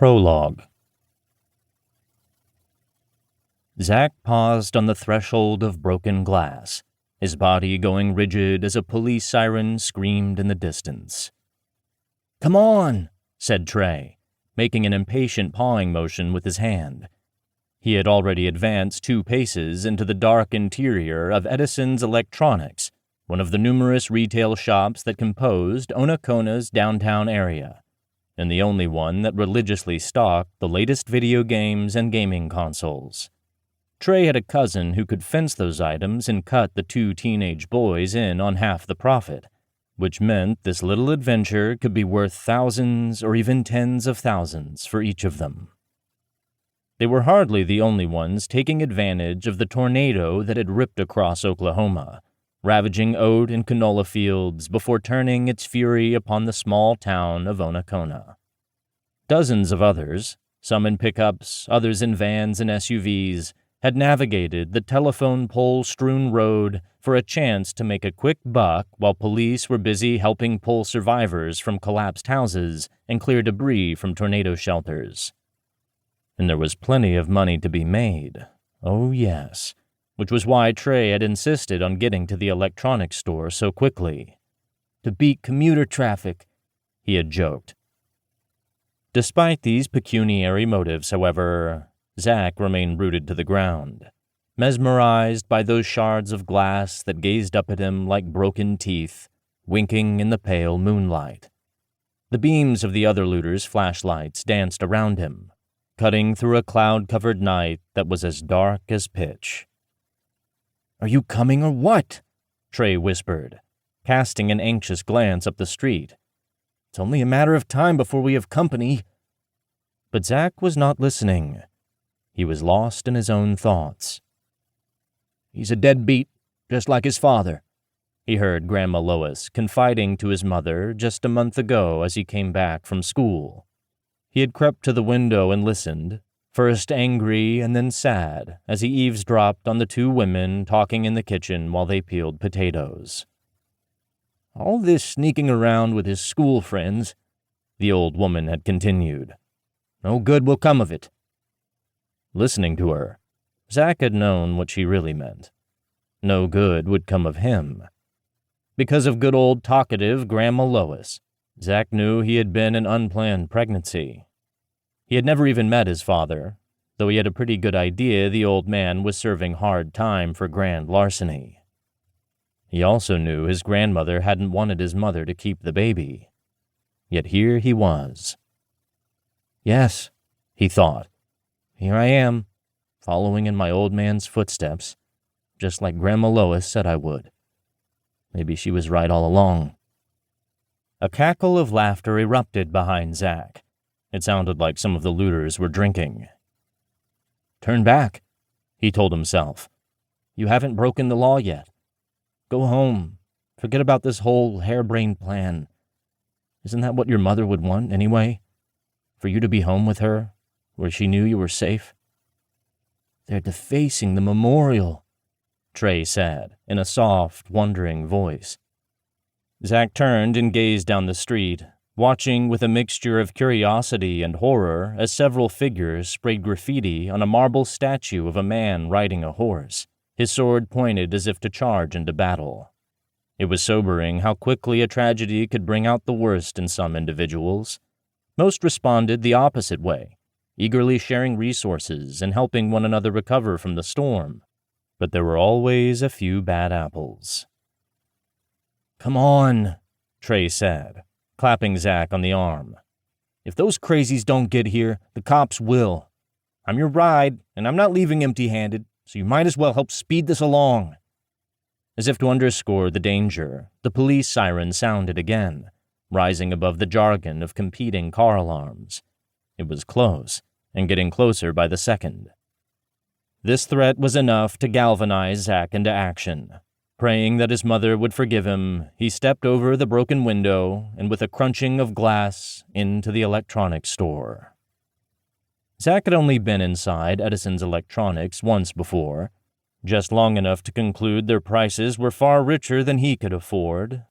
Prologue. Zach paused on the threshold of broken glass, his body going rigid as a police siren screamed in the distance. "Come on," said Trey, making an impatient pawing motion with his hand. He had already advanced 2 paces into the dark interior of Edison's Electronics, one of the numerous retail shops that composed Onacona's downtown area, and the only one that religiously stocked the latest video games and gaming consoles. Trey had a cousin who could fence those items and cut the 2 teenage boys in on half the profit, which meant this little adventure could be worth thousands or even tens of thousands for each of them. They were hardly the only ones taking advantage of the tornado that had ripped across Oklahoma, ravaging oat and canola fields before turning its fury upon the small town of Onacona. Dozens of others, some in pickups, others in vans and SUVs, had navigated the telephone pole-strewn road for a chance to make a quick buck while police were busy helping pull survivors from collapsed houses and clear debris from tornado shelters. And there was plenty of money to be made. Oh, yes. Which was why Trey had insisted on getting to the electronics store so quickly. To beat commuter traffic, he had joked. Despite these pecuniary motives, however, Zach remained rooted to the ground, mesmerized by those shards of glass that gazed up at him like broken teeth, winking in the pale moonlight. The beams of the other looters' flashlights danced around him, cutting through a cloud-covered night that was as dark as pitch. "Are you coming or what?" Trey whispered, casting an anxious glance up the street. "It's only a matter of time before we have company." But Zach was not listening. He was lost in his own thoughts. "He's a deadbeat, just like his father," he heard Grandma Lois confiding to his mother just a month ago as he came back from school. He had crept to the window and listened, first angry and then sad, as he eavesdropped on the 2 women talking in the kitchen while they peeled potatoes. "All this sneaking around with his school friends," the old woman had continued. "No good will come of it." Listening to her, Zach had known what she really meant. No good would come of him. Because of good old talkative Grandma Lois, Zach knew he had been an unplanned pregnancy. He had never even met his father, though he had a pretty good idea the old man was serving hard time for grand larceny. He also knew his grandmother hadn't wanted his mother to keep the baby. Yet here he was. "Yes," he thought. "Here I am, following in my old man's footsteps, just like Grandma Lois said I would. Maybe she was right all along." A cackle of laughter erupted behind Zach. It sounded like some of the looters were drinking. "Turn back," he told himself. "You haven't broken the law yet. Go home. Forget about this whole harebrained plan. Isn't that what your mother would want, anyway? For you to be home with her, where she knew you were safe?" "They're defacing the memorial," Trey said, in a soft, wondering voice. Zach turned and gazed down the street, watching with a mixture of curiosity and horror as several figures sprayed graffiti on a marble statue of a man riding a horse, his sword pointed as if to charge into battle. It was sobering how quickly a tragedy could bring out the worst in some individuals. Most responded the opposite way, eagerly sharing resources and helping one another recover from the storm. But there were always a few bad apples. "Come on," Trey said, clapping Zach on the arm. "If those crazies don't get here, the cops will. I'm your ride, and I'm not leaving empty-handed, so you might as well help speed this along." As if to underscore the danger, the police siren sounded again, rising above the jargon of competing car alarms. It was close, and getting closer by the second. This threat was enough to galvanize Zach into action. Praying that his mother would forgive him, he stepped over the broken window and with a crunching of glass into the electronics store. Zach had only been inside Edison's Electronics once before, just long enough to conclude their prices were far richer than he could afford,